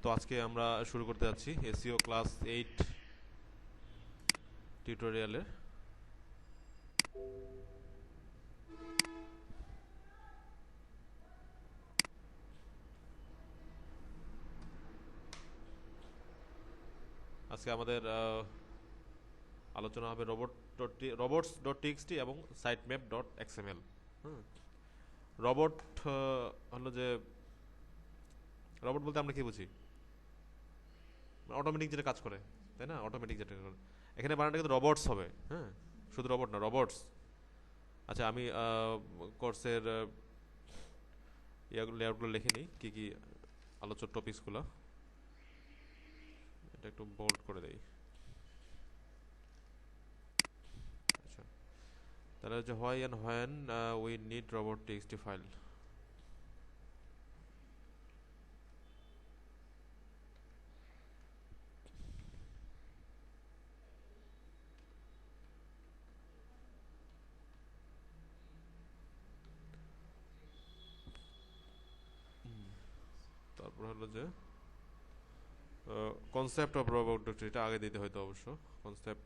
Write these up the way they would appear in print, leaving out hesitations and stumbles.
তো আজকে আমরা শুরু করতে যাচ্ছি এসইও ক্লাস 8 টিউটোরিয়ালের। আজকে আমাদের আলোচনা হবে robots.txt এবং sitemap.xml। রোবট হলো যে রোবট বলতে আমরা কি বুঝি? অটোমেটিক যেটা কাজ করে, তাই না? অটোমেটিক যেটা করে, এখানে বানানটা কিন্তু রোবটস হবে। হ্যাঁ, শুধু রোবট না, রোবটস। আচ্ছা, আমি কোর্সের লেআউটগুলো লিখে নিই, কী কী আলোচ্য টপিকসগুলো। এটা একটু বোল্ড করে দেই। আচ্ছা, তাহলে হচ্ছে why and when we need robot TXT file. তারপর হলো যে কনসেপ্ট অফ রোবট, এটা আগে দিতে হয়তো অবশ্য। Concept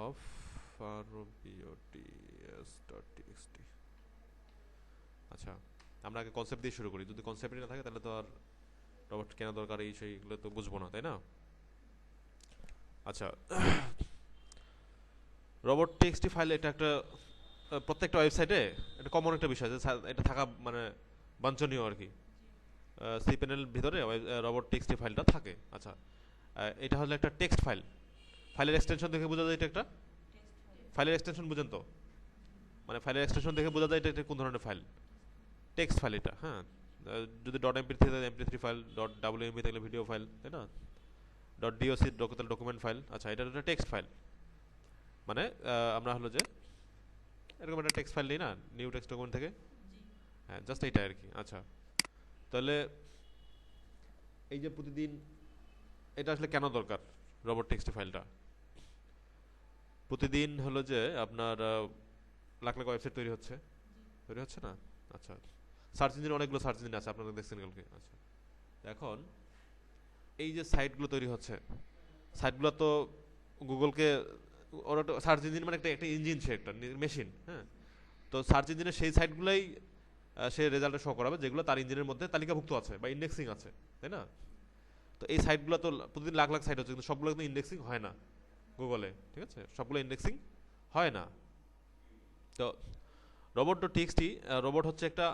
of robots.txt। আচ্ছা, আমরা আগে কনসেপ্ট দিয়ে শুরু করি। যদি কনসেপ্টই না থাকে তাহলে তো আর রোবট কেন দরকার এই সেইগুলো তো বুঝবো না, তাই না? আচ্ছা, রোবট টিএক্সটি ফাইল এটা একটা প্রত্যেকটা ওয়েবসাইটে এটা কমন একটা বিষয় যে এটা থাকা মানে বাঞ্ছনীয় আর কি। সি প্যানেল ভিতরে রোবট টিএক্সটি ফাইলটা থাকে। আচ্ছা, এটা হলো একটা টেক্সট ফাইল। ফাইলের এক্সটেনশন দেখে বোঝা যায় এটা একটা ফাইলের এক্সটেনশন, বুঝেন তো? মানে ফাইলের এক্সটেনশন দেখে বোঝা যায় এটা কোন ধরনের ফাইল। টেক্সট ফাইল এটা। হ্যাঁ, যদি ডট এমপি থ্রি থাকে এমপি থ্রি ফাইল, ডট ডাব্লিউএমপি থাকলে ভিডিও ফাইল, তাই না? Dot DOC document file. আচ্ছা, এটা একটা টেক্সট ফাইল। মানে আমরা হলো যে এরকম একটা টেক্সট ফাইল নিই না, নিউ টেক্সট ডকুমেন্ট থেকে। হ্যাঁ, জাস্ট এইটা আর কি। আচ্ছা, তাহলে এই যে প্রতিদিন এটা আসলে কেন দরকার রোবট টেক্সট ফাইলটা? প্রতিদিন হলো যে আপনার লাখ লাখ ওয়েবসাইট তৈরি হচ্ছে না? আচ্ছা, সার্চ ইঞ্জিন অনেকগুলো সার্চ ইঞ্জিন আছে, আপনারা দেখছেন কালকে। আচ্ছা, এখন এই যে সাইটগুলো তৈরি হচ্ছে, সাইটগুলো তো গুগলকে, ওরা তো সার্চ ইঞ্জিন মানে একটা ইঞ্জিন, সে একটা মেশিন। হ্যাঁ, তো সার্চ ইঞ্জিনের সেই সাইটগুলোই সে রেজাল্টে শো করাবে যেগুলো তার ইঞ্জিনের মধ্যে তালিকাভুক্ত আছে বা ইন্ডেক্সিং আছে, তাই না? তো এই সাইটগুলো তো প্রতিদিন লাখ লাখ সাইট হচ্ছে, কিন্তু সবগুলো কিন্তু ইন্ডেক্সিং হয় না গুগলে, ঠিক আছে? সবগুলো ইন্ডেক্সিং হয় না। তো robots.txt রোবট হচ্ছে একটা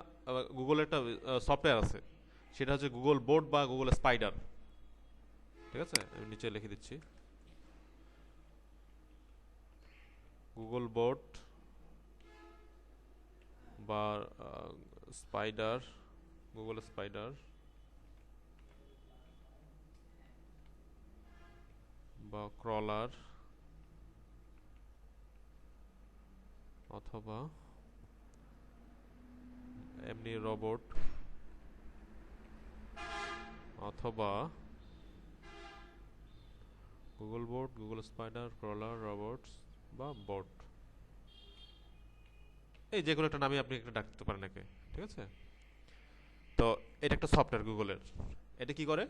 গুগলের একটা সফটওয়্যার আছে, সেটা হচ্ছে গুগল বোর্ড বা গুগল স্পাইডার। ঠিক আছে, আমি নিচে লিখে দিচ্ছি গুগল বোর্ড বা স্পাইডার, গুগল স্পাইডার বা ক্রলার অথবা এমনি রোবট অথবা Google board, Google spider, crawler, robots বা বোট, এই যে কোনো একটা নামে আপনি একটা ডাকতে পারেন একে, ঠিক আছে? তো এটা একটা সফটওয়্যার গুগলের। এটা কি করে?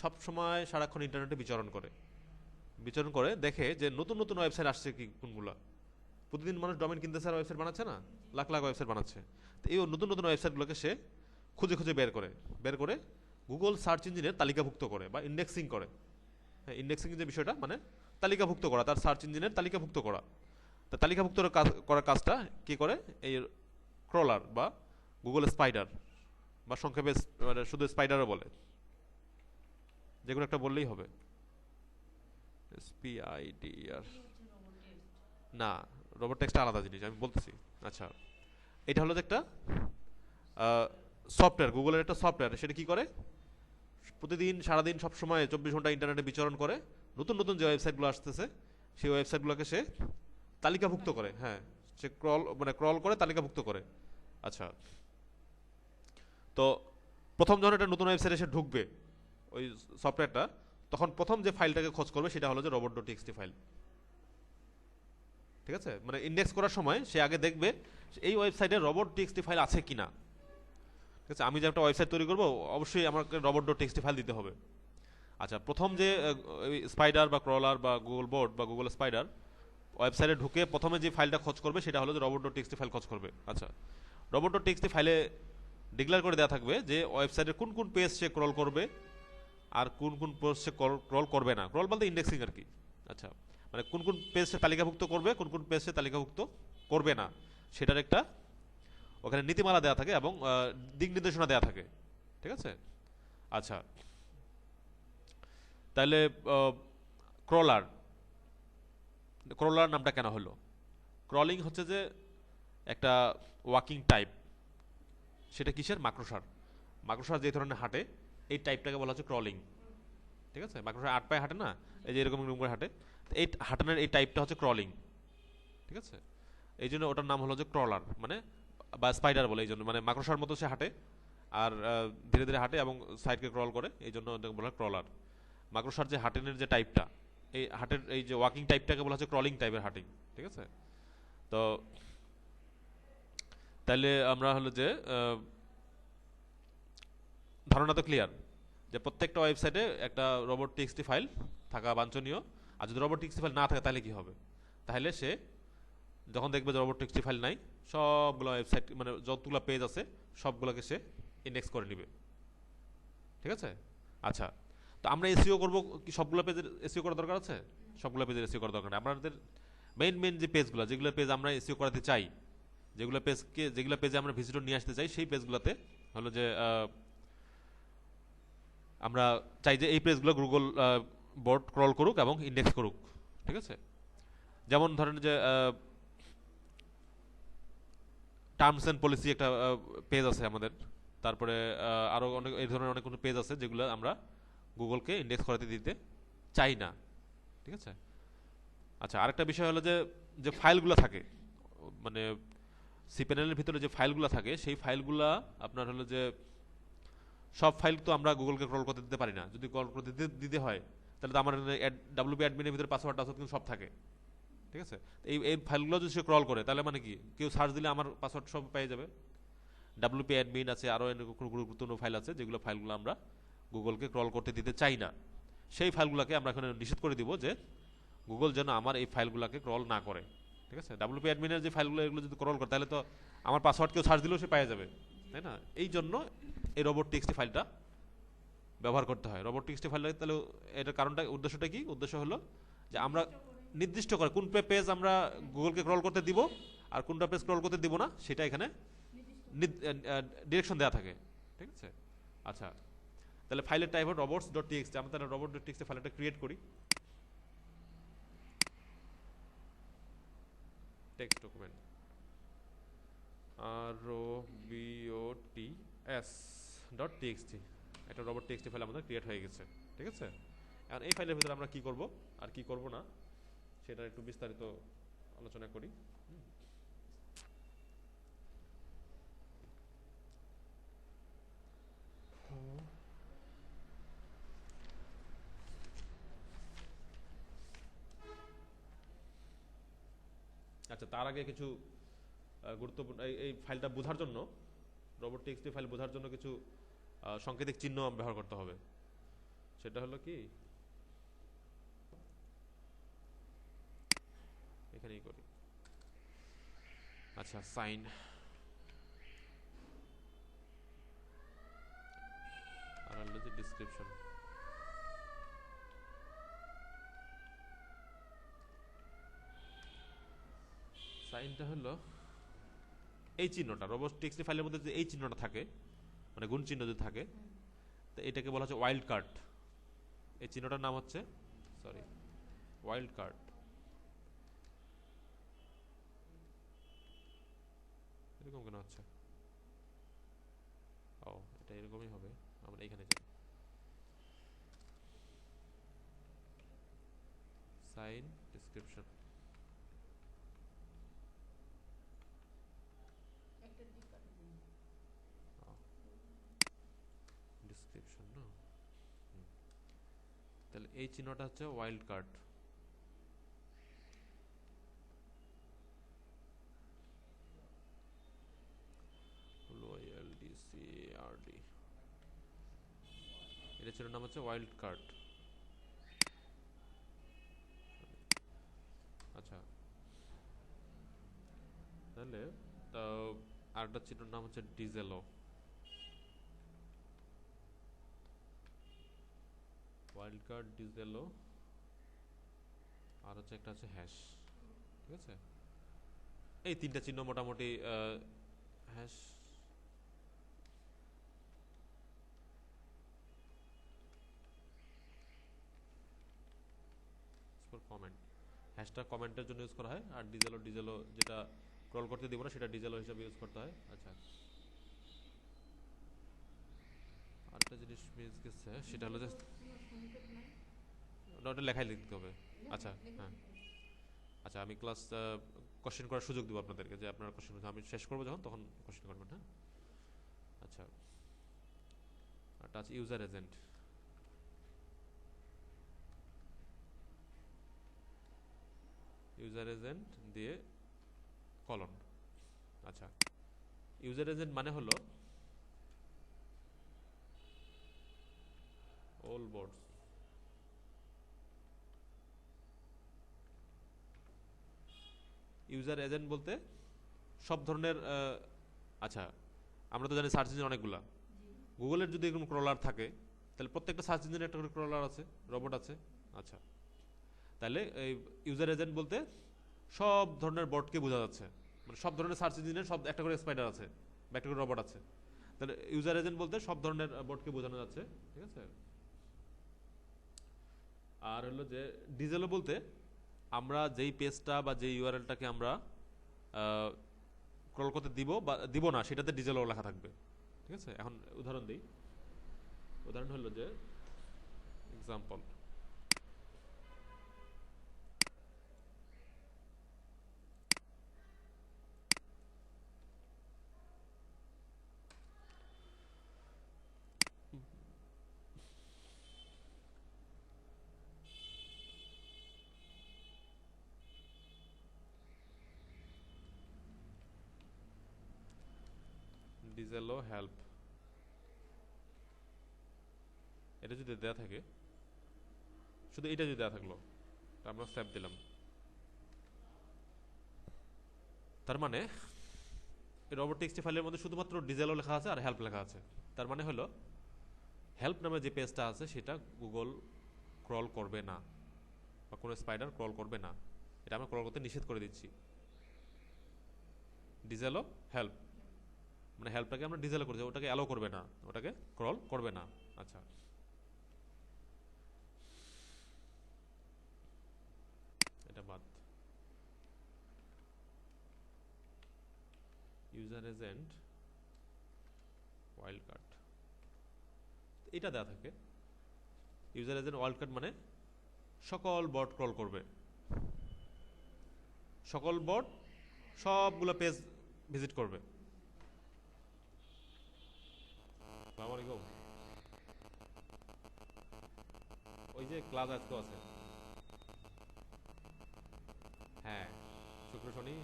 সব সময় সারাক্ষণ ইন্টারনেটে বিচরণ করে দেখে যে নতুন নতুন ওয়েবসাইট আসছে কি কোনগুলা। প্রতিদিন মানুষ ডোমেইন কিনতেছে আর ওয়েবসাইট বানাচ্ছে না, লাখ লাখ ওয়েবসাইট বানাচ্ছে। তো এই নতুন নতুন ওয়েবসাইটগুলোকে সে খুঁজে খুঁজে বের করে গুগল সার্চ ইঞ্জিনের তালিকাভুক্ত করে বা ইন্ডেক্সিং করে। হ্যাঁ, ইন্ডেক্সিং যে বিষয়টা মানে তালিকাভুক্ত করা, তার সার্চ ইঞ্জিনের তালিকাভুক্ত করা। তা তালিকাভুক্ত করার কাজটা কি করে এই ক্রলার বা গুগল স্পাইডার, বা সংক্ষেপে মানে শুধু স্পাইডারও বলে, যে কোনো একটা বললেই হবে। SPIDR না, রোবট টেক্সট আলাদা জিনিস, আমি বলতেছি। আচ্ছা, এটা হলো একটা সফটওয়্যার, গুগলের একটা সফটওয়্যার। সেটা কি করে? প্রতিদিন সারাদিন সবসময় 24 ঘন্টা ইন্টারনেটে বিচরণ করে নতুন নতুন যে ওয়েবসাইটগুলো আসতেছে সেই ওয়েবসাইটগুলোকে সে তালিকাভুক্ত করে। হ্যাঁ, সে ক্রল করে তালিকাভুক্ত করে। আচ্ছা, তো প্রথম যখন একটা নতুন ওয়েবসাইটে সে ঢুকবে ওই সফটওয়্যারটা, তখন প্রথম যে ফাইলটাকে খোঁজ করবে সেটা হলো যে robots.txt ফাইল। ঠিক আছে, মানে ইন্ডেক্স করার সময় সে আগে দেখবে এই ওয়েবসাইটে robots.txt ফাইল আছে কিনা। ঠিক আছে, আমি যে একটা ওয়েবসাইট তৈরি করব অবশ্যই আমাকে রবট ডট টেক্সটি ফাইল দিতে হবে। আচ্ছা, প্রথম যে স্পাইডার বা ক্রলার বা গুগল বোর্ড বা গুগল স্পাইডার ওয়েবসাইটে ঢুকে প্রথমে যে ফাইলটা খোঁজ করবে সেটা হলো যে রবট ডট টেক্সটি ফাইল খোঁজ করবে। আচ্ছা, রবট ডট টেক্সটি ফাইলে ডিক্লেয়ার করে দেওয়া থাকবে যে ওয়েবসাইটের কোন কোন পেজ সে ক্রল করবে আর কোন কোন পেজ সে ক্রল করবে না। ক্রল বলতে ইন্ডেক্সিং আর কি। আচ্ছা, মানে কোন কোন পেজ সে তালিকাভুক্ত করবে, কোন কোন পেজ সে তালিকাভুক্ত করবে না, সেটার একটা ওখানে নীতিমালা দেওয়া থাকে এবং দিক নির্দেশনা দেওয়া থাকে। ঠিক আছে। আচ্ছা, তাহলে ক্রলার, ক্রলার নামটা কেন হলো? ক্রলিং হচ্ছে যে একটা ওয়াকিং টাইপ, সেটা কিসের? মাকড়সার। মাকড়সার যে ধরনের হাঁটে এই টাইপটাকে বলা হচ্ছে ক্রলিং। ঠিক আছে, মাকড়সা 8 পায়ে হাঁটে না, এই যে এরকম এরকম করে হাঁটে, তো এই হাঁটানোর এই টাইপটা হচ্ছে ক্রলিং। ঠিক আছে, এই জন্য ওটার নাম হলো যে ক্রলার, মানে বা স্পাইডার বলে এই জন্য, মানে মাকড়সার মতো সে হাঁটে আর ধীরে ধীরে হাঁটে এবং সাইডকে ক্রল করে, এই জন্য ওটাকে বলা হয় ক্রলার। মাকড়সার যে হাঁটেনের যে টাইপটা, এই হাঁটের এই যে ওয়াকিং টাইপটাকে বলা হচ্ছে ক্রলিং টাইপের হাঁটিং। ঠিক আছে, তো তাহলে আমরা হলো যে ধারণা তো ক্লিয়ার যে প্রত্যেকটা ওয়েবসাইটে একটা রোবট টিএক্সটি ফাইল থাকা বাঞ্ছনীয়। আর যদি রোবট টিএক্সটি ফাইল না থাকে তাহলে কি হবে? তাহলে সে যখন দেখবে যে রোবট টিএক্সটি ফাইল নাই, সবগুলো ওয়েবসাইট মানে যতগুলো পেজ আছে সবগুলোকে সে ইন্ডেক্স করে নেবে। ঠিক আছে। আচ্ছা, তো আমরা এসইও করব কি? সবগুলো পেজের এসইও করার দরকার আছে? সবগুলো পেজের এসইও করার দরকার নেই। আমাদের মেইন মেইন যে পেজগুলো, যেগুলো পেজ আমরা এসইও করাতে চাই, যেগুলো পেজে আমরা ভিজিটর নিয়ে আসতে চাই, সেই পেজগুলোতে হলো যে আমরা চাই যে এই পেজগুলো গুগল বোর্ড ক্রল করুক এবং ইন্ডেক্স করুক। ঠিক আছে, যেমন ধরেন যে টার্মস অ্যান্ড পলিসি একটা পেজ আছে আমাদের, তারপরে আরও অনেক এই ধরনের অনেক কোনো পেজ আছে যেগুলো আমরা গুগলকে ইন্ডেক্স করাতে দিতে চাই না। ঠিক আছে। আচ্ছা, আরেকটা বিষয় হলো যে যে ফাইলগুলো থাকে, মানে সি প্যানেলের ভিতরে যে ফাইলগুলো থাকে, সেই ফাইলগুলো আপনার হলো যে সব ফাইল তো আমরা গুগলকে ক্রল করতে দিতে পারি না। যদি ক্রল করতে দিতে হয় তাহলে তো আমার ডাব্লিউপি অ্যাডমিনের ভিতরে পাসওয়ার্ড টাসওয়ার্ড কিন্তু সব থাকে। ঠিক আছে, এই এই ফাইলগুলো যদি সে ক্রল করে তাহলে মানে কি, কেউ সার্চ দিলে আমার পাসওয়ার্ড সব পেয়ে যাবে। ডাব্লিউপি অ্যাডমিন আছে, আরও কোনো গুরুত্বপূর্ণ ফাইল আছে যেগুলো ফাইলগুলো আমরা গুগলকে ক্রল করতে দিতে চাই না। সেই ফাইলগুলোকে আমরা এখানে নিষেধ করে দিব যে গুগল যেন আমার এই ফাইলগুলোকে ক্রল না করে। ঠিক আছে, ডাব্লিউপি অ্যাডমিনের যে ফাইলগুলো এগুলো যদি ক্রল করে তাহলে তো আমার পাসওয়ার্ড কেউ সার্চ দিলেও সে পেয়ে যাবে, তাই না? এই জন্য এই রোবট টিএক্সটি ফাইলটা ব্যবহার করতে হয়। রোবট টিএক্সটি ফাইলটা তাহলে এটার কারণটা, উদ্দেশ্যটা কি? উদ্দেশ্য হলো যে আমরা নির্দিষ্ট করে কোন পেজ আমরা গুগলকে ক্রল করতে দিব আর কোনটা পেজ ক্রল করতে দিব না, সেটা এখানে ডিরেকশন দেওয়া থাকে। ঠিক আছে। আচ্ছা, তাহলে ফাইলের টাইপ হল রোবটস ডট টিএক্সটি। আমরা তাহলে রোবট ডট টিএক্সটি ফাইলটা ক্রিয়েট করি। Text document ROBOTS dot TXT, একটা রোবট টিএক্সটি ফাইল আমাদের ক্রিয়েট হয়ে গেছে। ঠিক আছে, এখন এই ফাইলের ভিতরে আমরা কি করব আর কি করব না সেটা একটু বিস্তারিত আলোচনা করি। আচ্ছা, তার আগে কিছু গুরুত্বপূর্ণ এই ফাইলটা বোঝার জন্য, রোবট টিএক্সটি ফাইল বোঝার জন্য কিছু সাংকেতিক চিহ্ন ব্যবহার করতে হবে। সেটা হলো কি, এখানেই করি। আচ্ছা, সাইন, আর হলো যে ডিসক্রিপশন। সাইনটা হলো এই চিহ্নটা, রোবট টিএক্সটি ফাইলের মধ্যে যে এই চিহ্নটা থাকে, মানে গুণ চিহ্ন যদি থাকে, তো এটাকে বলা হচ্ছে ওয়াইল্ড কার্ড। এই চিহ্নটার নাম হচ্ছে ওয়াইল্ড কার্ড। এরকম কেন হচ্ছে? ও, এটা এরকমই হবে। আমরা এখানে যাই, সাইন ডিসক্রিপশন। ডিসক্রিপশন না, তাহলে এই চিহ্নটা হচ্ছে ওয়াইল্ড কার্ড। এটা ছিল নাম হচ্ছে ওয়াইল্ড কার্ড। আচ্ছা, তাহলে আরেকটা চিত্রের নাম হচ্ছে ডিজেলো। ওয়াইল্ড কার্ড, ডিজেলো, আর হচ্ছে একটা আছে হ্যাশ। ঠিক আছে, এই তিনটা চিহ্ন মোটামুটি হ্যাশ ফর কমেন্ট, হ্যাশটা কমেন্টের জন্য ইউজ করা হয়। আর ডিজেলো, ডিজেলো যেটা ক্রল করতে দিব না সেটা ডিজেলো হিসেবে ইউজ করতে হয়। আচ্ছা, আরেকটা জিনিস মিস গেছে, সেটা হলো যে ওটা লেখাই লিখতে হবে। আচ্ছা, হ্যাঁ, আচ্ছা, আমি ক্লাস কোশ্চেন করার সুযোগ দেবো আপনাদেরকে, যে আপনারা কোশ্চেন, আমি শেষ করবো যখন তখন কোশ্চেন করবেন। হ্যাঁ, আচ্ছা, একটা আছে ইউজার এজেন্ট। ইউজার এজেন্ট দিয়ে কলন। আচ্ছা, ইউজার এজেন্ট মানে হলো অল বোর্ডস, ইউজার এজেন্ট বলতে সব ধরনের আচ্ছা, আমরা তো জানি সার্চ ইঞ্জিন অনেকগুলা। গুগলের যদি এরকম ক্রলার থাকে, তাহলে প্রত্যেকটা সার্চ ইঞ্জিনের একটা করে ক্রলার আছে, রোবট আছে। আচ্ছা, তাহলে এই ইউজার এজেন্ট বলতে সব ধরনের বটকে বোঝা যাচ্ছে, মানে সব ধরনের সার্চ ইঞ্জিনের সব একটা করে স্পাইডার আছে বা একটা করে রোবট আছে। তাহলে ইউজার এজেন্ট বলতে সব ধরনের বটকে বোঝানো যাচ্ছে। ঠিক আছে, আর হলো যে ডিজেলো বলতে আমরা যেই পেজটা বা যেই ইউআরএলটাকে আমরা ক্রল করতে দিব বা দিব না, সেটাতে ডিজেলো লেখা থাকবে। ঠিক আছে, এখন উদাহরণ দিই। উদাহরণ হলো যে এক্সাম্পল, ডিজেলো হেল্প, এটা যদি দেওয়া থাকে, শুধু এটা যদি দেওয়া থাকলো, আমরা সেভ দিলাম, তার মানে রোবট টেক্সট ফাইলের মধ্যে শুধুমাত্র ডিজেলো লেখা আছে আর হেল্প লেখা আছে। তার মানে হলো হেল্প নামে যে পেজটা আছে সেটা গুগল ক্রল করবে না বা কোনো স্পাইডার ক্রল করবে না, এটা আমরা ক্রল করতে নিষেধ করে দিচ্ছি। ডিজেলো হেল্প মানে হেল্পটাকে আমরা ডিজেলো করে দেবো, ওটাকে অ্যালো করবে না, ওটাকে ক্রল করবে না। আচ্ছা, এটা বাদ। ইউজার এজেন্ট ওয়াইল্ড কার্ড, এটা দেওয়া থাকে। ইউজার এজেন্ট ওয়াইল্ড কার্ড মানে সকল বট ক্রল করবে, সকল বট সবগুলো পেজ ভিজিট করবে। আসসালামু আলাইকুম। ওই যে ক্লাস আজকে আছে, হ্যাঁ, শুক্র শনি,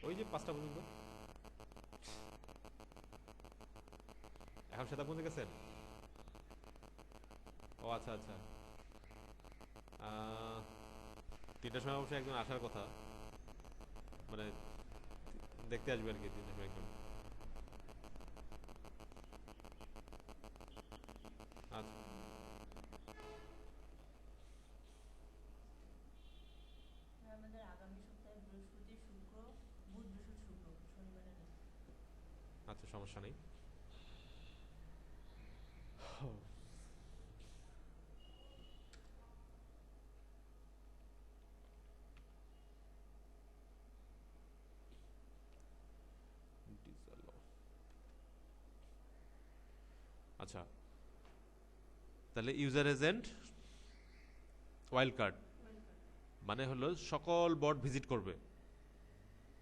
ওই যে 5টা পর্যন্ত। এখন শ্বেতাকুঞ্জে গেছেন? ও আচ্ছা আচ্ছা, 3টার সময় অবশ্যই একজন আসার কথা, মানে দেখতে আসবে আর কি 3টার সময় একজন। আচ্ছা, আচ্ছা, সমস্যা নেই। আচ্ছা, তাহলে ইউজার এজেন্ট ওয়াইল্ড কার্ড মানে হলো সকল বট ভিজিট করবে।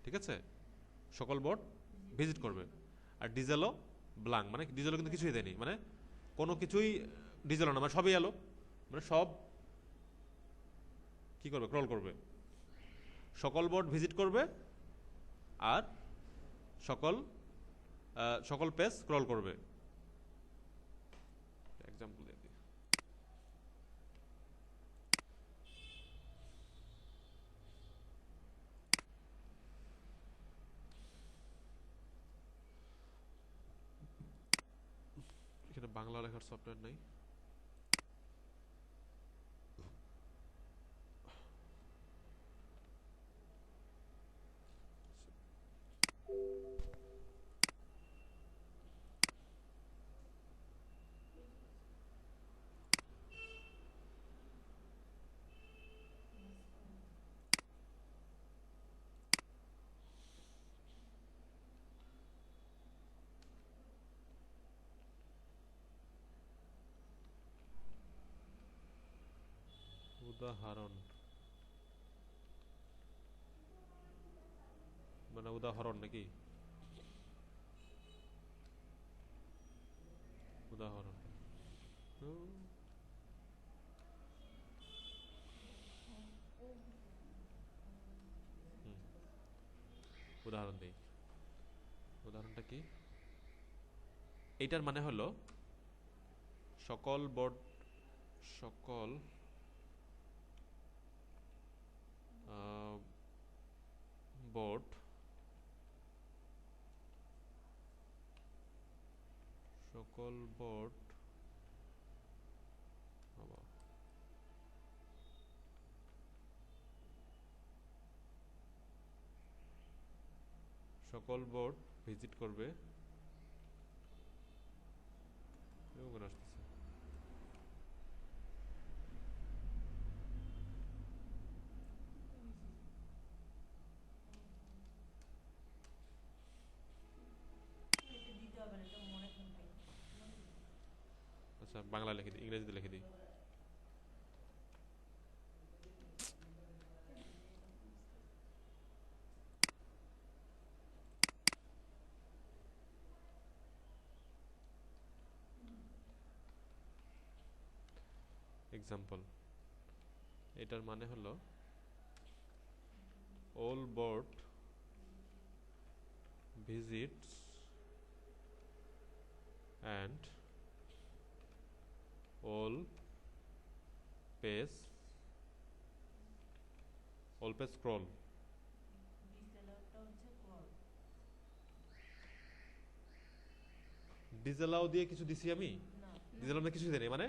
ঠিক আছে, সকল বট ভিজিট করবে। আর ডিজেলো ব্লাঙ্ক মানে ডিজেলো কিন্তু কিছুই দেয়নি, মানে কোনো কিছুই ডিজেলো না, মানে সবই এলো, মানে সব কি করবে, ক্রল করবে, সকল বট ভিজিট করবে আর সকল সকল পেজ স্ক্রল করবে। এক্সাম্পল দিয়ে দিই। এখানে বাংলা লেখার সফটওয়্যার নাই। উদাহরণ মানে উদাহরণ নাকি? উদাহরণ উদাহরণ দেই। উদাহরণটা কি? এইটার মানে হলো সকল বোর্ড সকল বোর্ড সকল বোর্ড সকল বোর্ড ভিজিট করবে আচ্ছা বাংলা লিখে দিই, ইংরেজিতে লিখে দিই। এক্সাম্পল এটার মানে হলো all board visits and all page scroll। ডিজেলাও দিয়ে কিছু দিছি আমি? ডিজেলাও না, কিছু দেই মানে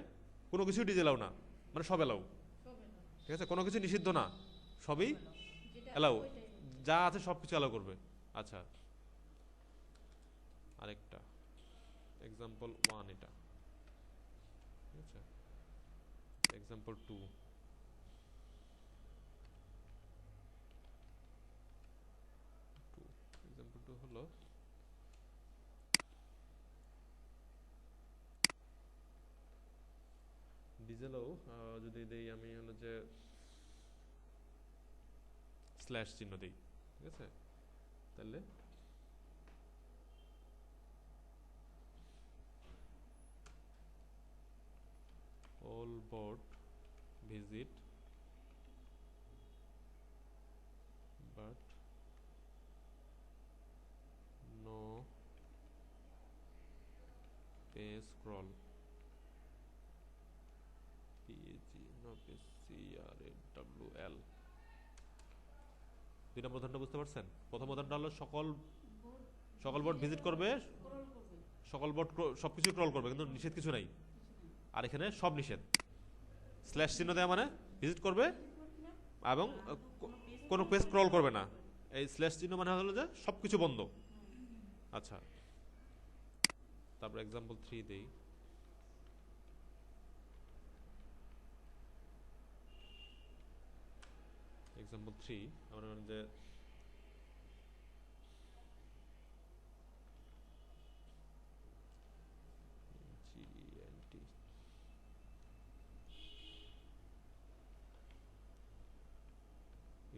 কোনো কিছু ডিজেলাও না, মানে সব এলাও। ঠিক আছে, কোনো কিছু নিষিদ্ধ না, সবই এলাও, যা আছে সবকিছু এলাও করবে। আচ্ছা আরেকটা এক্সাম্পল 1 এটা, ঠিক আছে। এক্সাম্পল 2 এক্সাম্পল 2 হলো ডিজেলও যদি দেই আমি হলো যে স্ল্যাশ চিহ্ন দেই, ঠিক আছে, তাহলে all board visit but no page scroll no page CRAWL। দুই নম্বর উদাহরণটা বুঝতে পারছেন? প্রথম উদাহরণটা হলো সকল বোর্ড ভিজিট করবে, সকল বোর্ড সবকিছু ক্রল করবে কিন্তু নিষেধ কিছু নাই। আর এখানে সব নিষেধ, স্ল্যাশ চিহ্ন দেওয়া মানে ভিজিট করবে এবং কোনো পেজ স্ক্রল করবে না। এই স্ল্যাশ চিহ্ন মানে হলো যে সবকিছু বন্ধ। আচ্ছা তারপর এক্সাম্পল 3 দেই। এক্সাম্পল 3 আমরা যে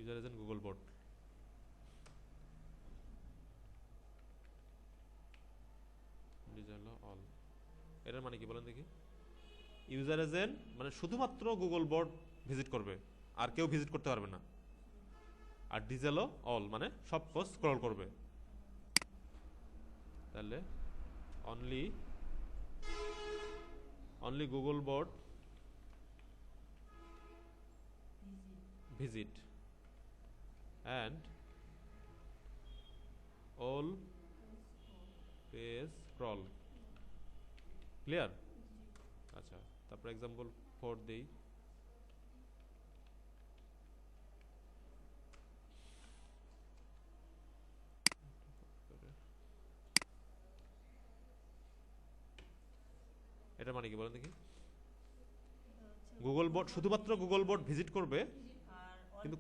user agent Google bot, all এটার মানে কি বলেন দেখি? ইউজার এজেন্ট মানে শুধুমাত্র গুগল বট ভিজিট করবে, আর কেউ ভিজিট করতে পারবে না। আর ডিজেলও অল মানে সব পোস্ট স্ক্রল করবে। তাহলে only only Google bot visit and all page scroll clear আচ্ছা তারপর एग्जांपल 4 দেই এটা মানে কি বলেন দেখি গুগল বট শুধুমাত্র গুগল বট ভিজিট করবে কিন্তু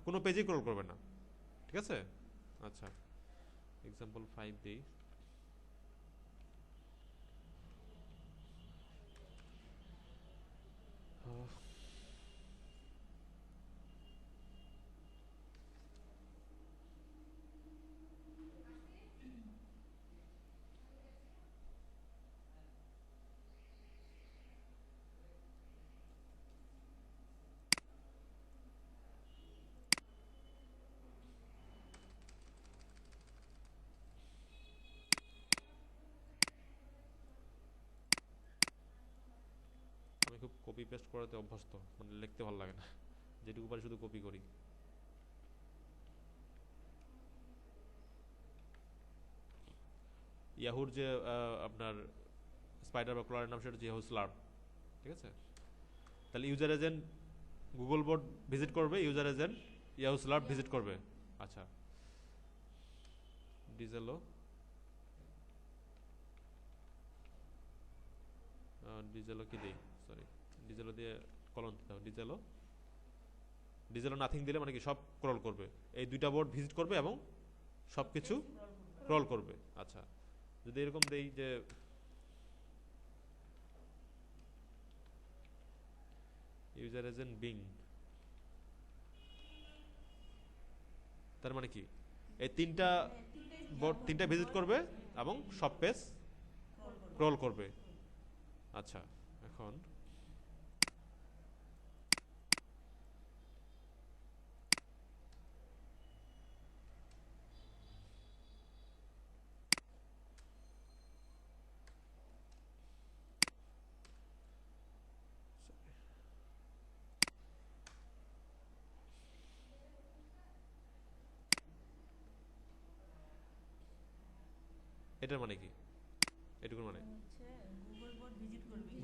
কোনো পেজে স্ক্রল করবে না ঠিক আছে আচ্ছা एग्जांपल 5 দেই আমি খুব কপি পেস্ট করাতে অভ্যস্ত মানে লিখতে ভালো লাগে না যেটুকু পারি শুধু কপি করি ইয়াহুর যে আপনার স্পাইডার বা ক্রলারের নাম সেটা হচ্ছে ইয়াহু স্লার্প ঠিক আছে তাহলে ইউজার এজেন্ট গুগল বট ভিজিট করবে user agent Yahoo Slurrp visit করবে আচ্ছা ডিজেলো ডিজেলো কি দেই সরি ডিজেলো দিয়ে কলন দিতে হবে ডিজেলো নাথিং দিলে মানে কি সব ক্রল করবে এই দুইটা বোর্ড ভিজিট করবে এবং সব কিছু ক্রল করবে আচ্ছা যদি এরকম দেই যে ইউজার এজেন্ট বিং তার মানে কি এই তিনটা বোর্ড তিনটা ভিজিট করবে এবং সব পেজ ক্রল করবে আচ্ছা এখন এটার মানে কি এটুকুর মানে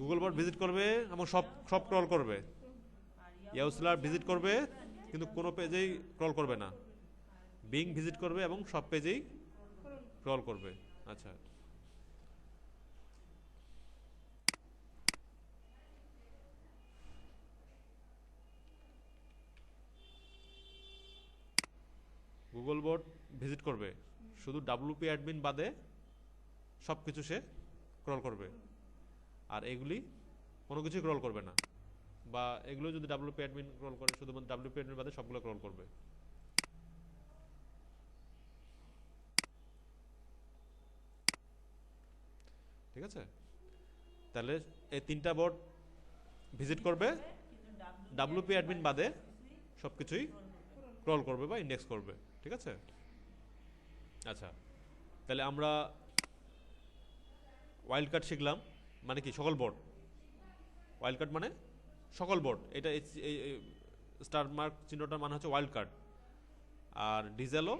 গুগল বট ভিজিট করবে এবং সব সব ক্রল করবে ইয়াহুস্লার ভিজিট করবে কিন্তু কোনো পেজেই ক্রল করবে না বিং ভিজিট করবে এবং সব পেজেই ক্রল করবে আচ্ছা গুগল বট ভিজিট করবে শুধু ডাব্লিউপি অ্যাডমিন বাদে সব কিছু সে ক্রল করবে আর এগুলি কোনো কিছুই ক্রল করবে না বা এগুলো যদি ডাব্লিউপি অ্যাডমিন ক্রল করে শুধুমাত্র ডাব্লিউপি অ্যাডমিন বাদে সবগুলো ক্রল করবে ঠিক আছে তাহলে এই তিনটা বোর্ড ভিজিট করবে ডাব্লিউপি অ্যাডমিন বাদে সব কিছুই ক্রল করবে বা ইন্ডেক্স করবে ঠিক আছে আচ্ছা তাহলে আমরা ওয়াইল্ড কার্ড শিখলাম মানে কি সকল বোর্ড ওয়াইল্ড কার্ড মানে সকল বোর্ড এটা স্টার মার্ক চিহ্নটার মানে হচ্ছে ওয়াইল্ড কার্ড আর ডিজেলও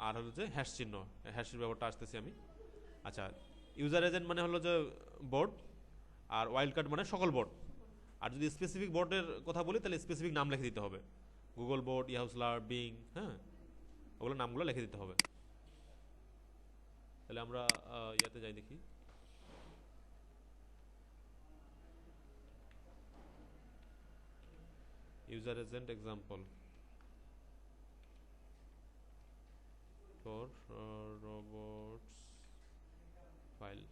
আর হচ্ছে হ্যাশ চিহ্ন হ্যাশের ব্যাপারটা আসতেছি আমি আচ্ছা ইউজার এজেন্ট মানে হলো যে বোর্ড আর ওয়াইল্ড কার্ড মানে সকল বোর্ড আর যদি স্পেসিফিক বোর্ডের কথা বলি তাহলে স্পেসিফিক নাম লিখে দিতে হবে গুগল বোর্ড ইয়াহুস্লার বিং হ্যাঁ ওগুলো নামগুলো লিখে দিতে হবে তাহলে আমরা ইয়াতে যাই দেখি user agent example for robots file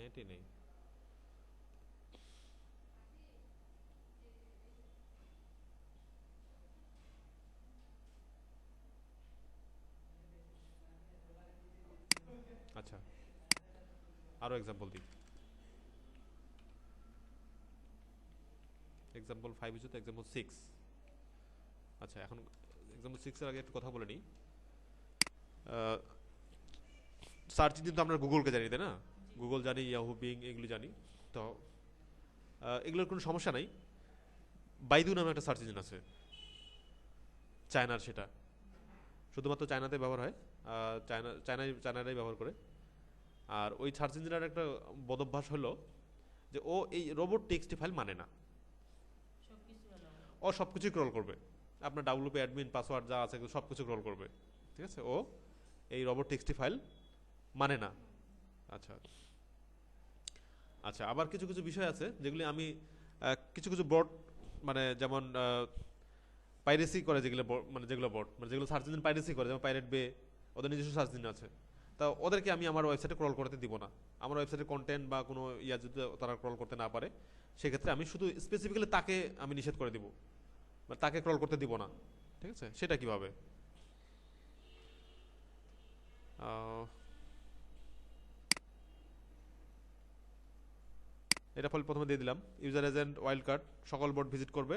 নেটই নেই। আচ্ছা, আরো এক্সাম্পল দিই। এক্সাম্পল 5 হচ্ছে তো এক্সাম্পল 6। আচ্ছা, এখন এক্সাম্পল 6 এর আগে একটু কথা বলে নিই। সার্চ ইঞ্জিন তো আমরা গুগলকে জানি, তাই না? গুগল জানি, ইয়াহু, বিং, এগুলি জানি। তো এগুলোর কোনো সমস্যা নাই। বাইদু নামে একটা সার্চ ইঞ্জিন আছে, চায়নার। সেটা শুধুমাত্র চায়নাতে ব্যবহার হয়, চায়নারাই ব্যবহার করে। আর ওই সার্চ ইঞ্জিনের একটা বদভ্যাস হলো যে ও এই রোবট টিএক্সটি ফাইল মানে না, ও সব কিছুই ক্রল করবে। আপনার ডাব্লিউপি অ্যাডমিন পাসওয়ার্ড যা আছে সব কিছু ক্রল করবে, ঠিক আছে? ও এই রোবট টিএক্সটি ফাইল মানে না। আচ্ছা আচ্ছা, আবার কিছু কিছু বিষয় আছে যেগুলি আমি কিছু কিছু বট, মানে যেমন পাইরেসি করে, যেগুলো মানে যেগুলো বট, মানে যেগুলো সার্চ ইঞ্জিন পাইরেসি করে, যেমন পাইরেট বে, ওদের নিজস্ব সার্চ ইঞ্জিন আছে। তা ওদেরকে আমি আমার ওয়েবসাইটে ক্রল করতে দিব না। আমার ওয়েবসাইটের কন্টেন্ট বা কোনো ইয়া যদি তারা ক্রল করতে না পারে, সেক্ষেত্রে আমি শুধু স্পেসিফিক্যালি তাকে আমি নিষেধ করে দিব, বা তাকে ক্রল করতে দিব না। ঠিক আছে? সেটা কিভাবে? এটা ফলে প্রথমে দিয়ে দিলাম, ইউজার এজেন্ট ওয়াইল্ড কার্ড সকল বোর্ড ভিজিট করবে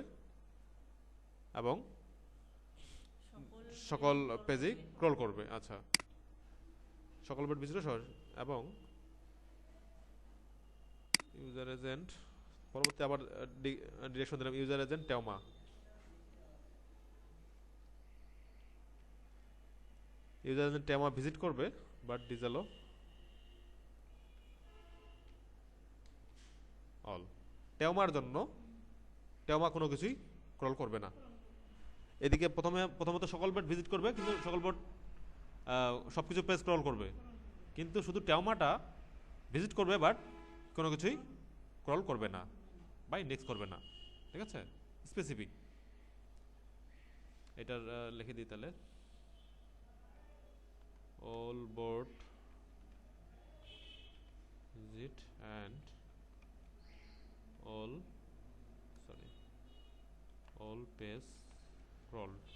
এবং সকল পেজে ক্রল করবে। আচ্ছা, সকল বোর্ড ভিজিট এবং ইউজার এজেন্ট, পরবর্তী আবার ডিরেকশন দিলাম user agent Teoma. User agent Teoma visit করবে বাট ডিজেলো অল। টেওমার জন্য টেওমা কোনো কিছুই ক্রল করবে না। এদিকে প্রথমত সকল বোর্ড ভিজিট করবে, কিন্তু সকল বোর্ড সবকিছু পেজ ক্রল করবে, কিন্তু শুধু টেওমাটা ভিজিট করবে বাট কোনো কিছুই ক্রল করবে না বা ইন্ডেক্স করবে না। ঠিক আছে? স্পেসিফিক। এটার লিখে দিই তাহলে, all board visit and all page crawled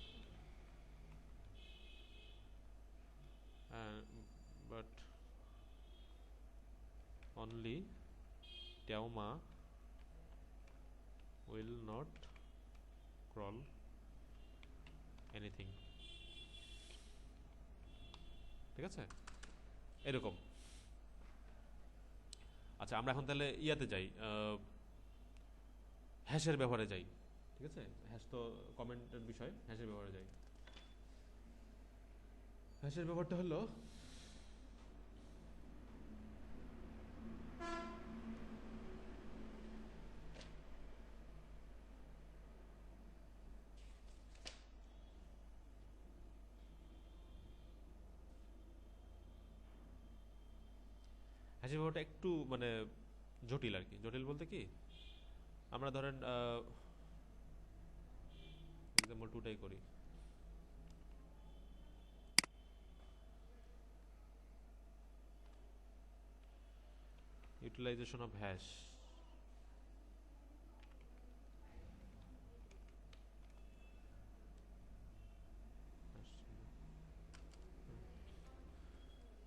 and but only Teoma will not crawl anything. ঠিক আছে? এরকম। আচ্ছা, আমরা এখন তাহলে ইয়াতে যাই, হ্যাশের ব্যবহারে যাই। ঠিক আছে? হ্যাশ তো কমেন্টের বিষয়, হ্যাশের ব্যবহারে যাই। হ্যাশের ব্যবহারটা হলো, হ্যাশের ব্যবহারটা একটু মানে জটিল আর কি। জটিল বলতে কি, আমরা ধরেন এক্সাম্পল 2টাই করি। Utilisation of hash.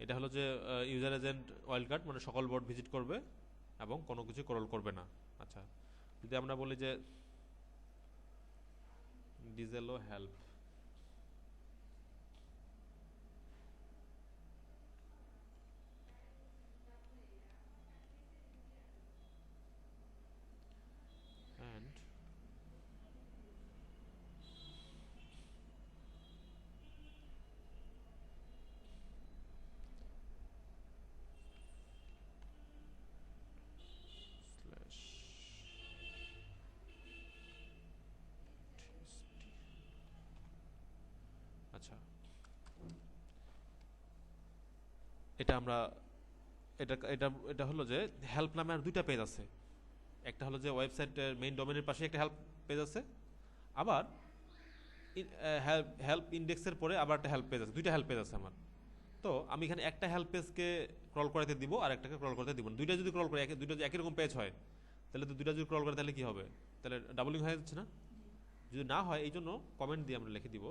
এটা হলো যে ইউজার এজেন্ট ওয়াইল্ড কার্ড মানে সকল বোর্ড ভিজিট করবে এবং কোনো কিছু ক্রল করবে না। আচ্ছা, যদি আমরা বলি যে ডিজেলো হেল্প, and slash আচ্ছা, এটা আমরা এটা এটা এটা হলো যে হেল্প নামে আর দুইটা পেজ আছে। একটা হলো যে ওয়েবসাইটের মেইন ডোমেনের পাশে একটা হেল্প পেজ আছে, আবার হেল্প ইন্ডেক্সের পরে আবার একটা হেল্প পেজ আছে। দুইটা হেল্প পেজ আছে আমার। তো তো আমি এখানে একটা হেল্প পেজকে ক্রল করাতে দিব আর একটাকে ক্রল করতে দিব না। দুইটা যদি ক্রল করে দুইটা যদি একই রকম পেজ হয় তাহলে তো দুইটা যদি ক্রল করে তাহলে কি হবে? তাহলে ডাবলিং হয়ে যাচ্ছে না? যদি না হয় এই জন্য কমেন্ট দিয়ে আমরা লিখে দিব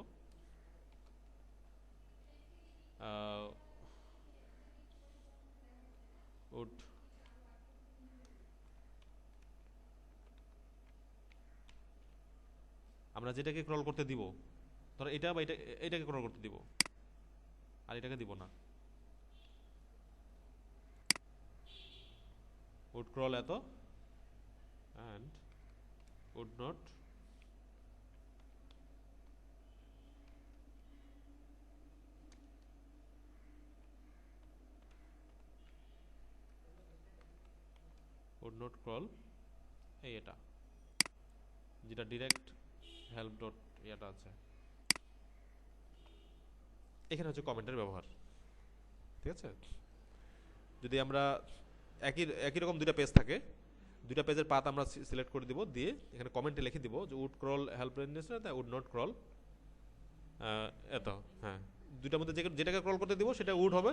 উড আমরা যেটাকে ক্রল করতে দিব, ধরো এটা বা এটাকে ক্রল করতে দিব আর এটাকে দিব না। would crawl এত and would not crawl এই এটা যেটা ডিরেক্ট হেল্প ডট এটা আছে, এখানে হচ্ছে কমেন্টের ব্যবহার। ঠিক আছে, যদি আমরা একই একই রকম দুইটা পেজ থাকে, দুইটা পেজের পাথ আমরা সিলেক্ট করে দিব, দিয়ে এখানে কমেন্টে লিখে দিব যে would crawl help ranges would not crawl এত। হ্যাঁ, দুইটার মধ্যে যেটাকে ক্রল করতে দিব সেটা উড হবে,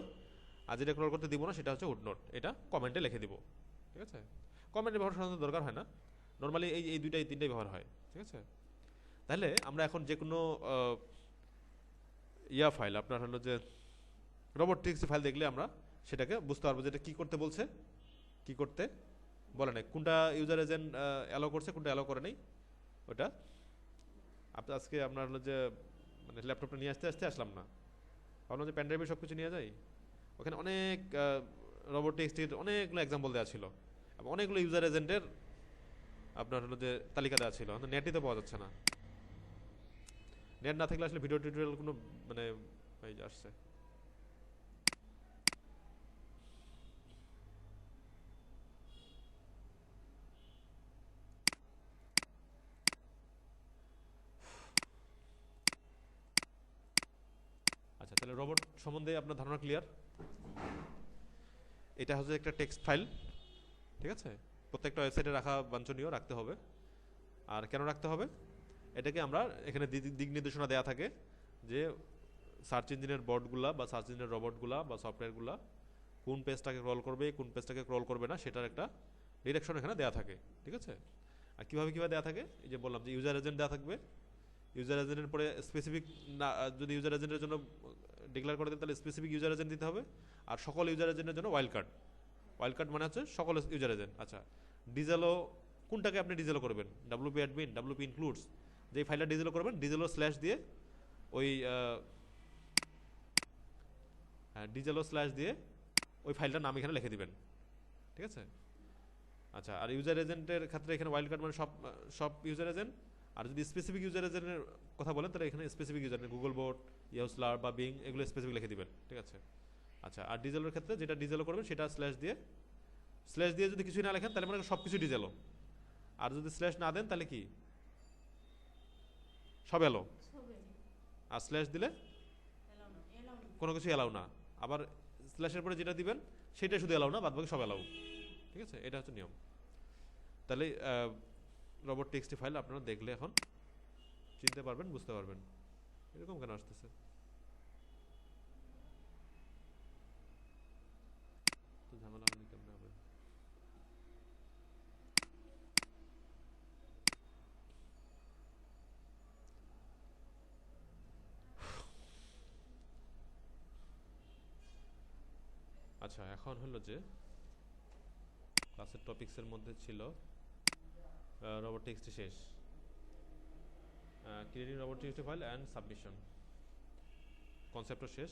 আর যেটা ক্রল করতে দিব না সেটা হচ্ছে উড নট। এটা কমেন্টে লিখে দিব। ঠিক আছে, কমেন্টের ব্যবহার সাধারণত দরকার হয় না, নর্মালি এই দুইটাই তিনটাই ব্যবহার হয়। ঠিক আছে, তাহলে আমরা এখন যে কোনো ফাইল আপনার হলো যে রোবট.txt ফাইল দেখলে আমরা সেটাকে বুঝতে পারবো যে এটা কী করতে বলছে, কি করতে বলে নাই, কোনটা ইউজার এজেন্ট অ্যালো করছে, কোনটা অ্যালো করে নেই। ওটা আজকে আপনার হলো যে মানে ল্যাপটপটা নিয়ে আসতে আসলাম না, ভাবলাম যে প্যানড্রাইভে সব কিছু নিয়ে যাই। ওখানে অনেক রোবট.txt অনেকগুলো এক্সাম্পল দেওয়া ছিল এবং অনেকগুলো ইউজার এজেন্টের আপনার হলো যে তালিকা দেওয়া ছিল, নেটই তো পাওয়া যাচ্ছে না। নেট না থাকলে আসলে ভিডিও টিউটোরিয়াল কোনো মানে এই যে আসছে। আচ্ছা, তাহলে রোবট সম্বন্ধে আপনার ধারণা ক্লিয়ার। এটা হচ্ছে একটা টেক্সট ফাইল। ঠিক আছে, প্রত্যেকটা ওয়েবসাইটে রাখা বাঞ্ছনীয়, রাখতে হবে। আর কেন রাখতে হবে, এটাকে আমরা এখানে দিক নির্দেশনা দেওয়া থাকে যে সার্চ ইঞ্জিনের বটগুলা বা সার্চ ইঞ্জিনের রোবটগুলা বা সফটওয়্যারগুলা কোন পেজটাকে ক্রল করবে, কোন পেজটাকে ক্রল করবে না, সেটার একটা ডিরেকশন এখানে দেওয়া থাকে। ঠিক আছে, আর কীভাবে দেওয়া থাকে, এই যে বললাম যে ইউজার এজেন্ট দেওয়া থাকবে, ইউজার এজেন্টের পরে স্পেসিফিক না, যদি ইউজার এজেন্টের জন্য ডিক্লেয়ার করে দেন তাহলে স্পেসিফিক ইউজার এজেন্ট দিতে হবে, আর সকল ইউজার এজেন্টের জন্য ওয়াইল্ড কার্ড মানে হচ্ছে সকল ইউজার এজেন্ট। আচ্ছা, ডিজেলও কোনটাকে আপনি ডিজেলও করবেন, ডাব্লুপি অ্যাডমিন, ডাব্লুপি ইনক্লুডস, যেই ফাইলটা ডিজেলও করবেন ডিজেলও স্ল্যাশ দিয়ে ওই ডিজেলও স্ল্যাশ দিয়ে ওই ফাইলটার নাম এখানে লিখে দিবেন। ঠিক আছে, আচ্ছা, আর ইউজার এজেন্টের ক্ষেত্রে এখানে ওয়াইল্ড কার্ড মানে সব ইউজার এজেন্ট, আর যদি স্পেসিফিক ইউজার এজেন্টের কথা বলেন তাহলে এখানে স্পেসিফিক ইউজার গুগল বোট, ইয়াহুস্লার বা বিং এগুলো স্পেসিফিক লিখে দিবেন। ঠিক আছে, আচ্ছা, আর ডিজেলের ক্ষেত্রে যেটা ডিজেলও করবেন সেটা স্ল্যাশ দিয়ে যদি কিছুই না লেখেন তাহলে মনে সব কিছু ডিজেলও, আর যদি স্ল্যাশ না দেন তাহলে কি সব এলো, আর স্ল্যাশ দিলে কোনো কিছু এলাও না, আবার স্ল্যাশের পরে যেটা দিবেন সেটাই শুধু এলাও না, বাদ বাকি সব এলাও। ঠিক আছে, এটা হচ্ছে নিয়ম। তাহলে রোবট.txt ফাইল আপনারা দেখলে এখন চিনতে পারবেন, বুঝতে পারবেন। এরকম কেন আসতেছে? তো ঝামেলা হলে কেমন হবে? আচ্ছা, এখন হলো যে ক্লাসের টপিকসের মধ্যে ছিল রোবট.txt শেষ, ক্রিয়েটিং রোবট.txt ফাইল অ্যান্ড সাবমিশন কনসেপ্টও শেষ।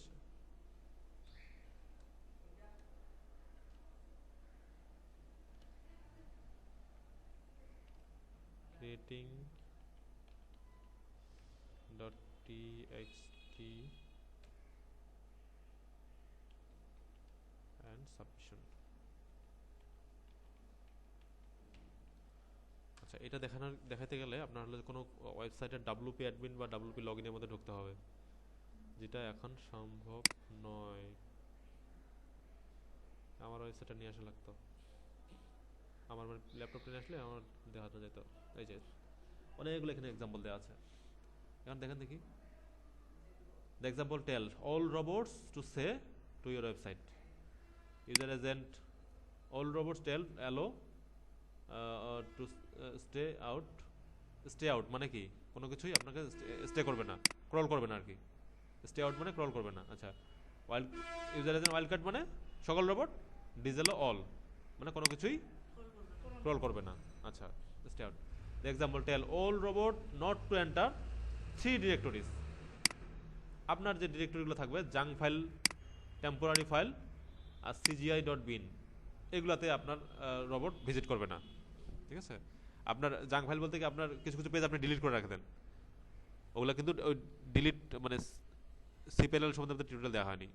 Creating .txt and submission। আচ্ছা, এটা দেখাতে গেলে আপনার হলো কোনো ওয়েবসাইটের ডাব্লুপি অ্যাডমিন বা ডাব্লুপি লগইনের মধ্যে ঢুকতে হবে, যেটা এখন সম্ভব নয়। আমার ওয়েবসাইটটা নিয়ে আসা লাগতো, আমার ল্যাপটপটা নিয়ে আসলে আমার দেখাতে যেত। এই যে অনেকগুলো এখানে এক্সাম্পল দেওয়া আছে, এখন দেখেন দেখি। The example tell all robots to say to your website. User agent all robots tell allow to stay out মানে কি কোনো কিছুই আপনাকে স্টে করবে না, ক্রল করবে না আর কি। স্টে আউট মানে ক্রল করবে না। আচ্ছা, ওয়াইল্ড ইউজার এজেন্ট ওয়াইল্ড কাট মানে সকল রোবট, ডিজেল অল মানে কোনো কিছুই ক্রল করবে না। আচ্ছা, stay out. The example tell all robot not to enter 3 directories. আপনার যে ডিরেক্টরিগুলো থাকবে জাঙ্ক ফাইল, টেম্পোরারি ফাইল আর cgi.bin, এগুলাতে আপনার রোবট ভিজিট করবে না। ঠিক আছে, আপনার জাঙ্ক ফাইল বলতে কি আপনার কিছু কিছু পেজ আপনি ডিলিট করে রাখতেন, ওগুলো কিন্তু ওই ডিলিট মানে cPanel সম্বন্ধে আমাদের টিউটোরিয়াল দেওয়া হয়নি,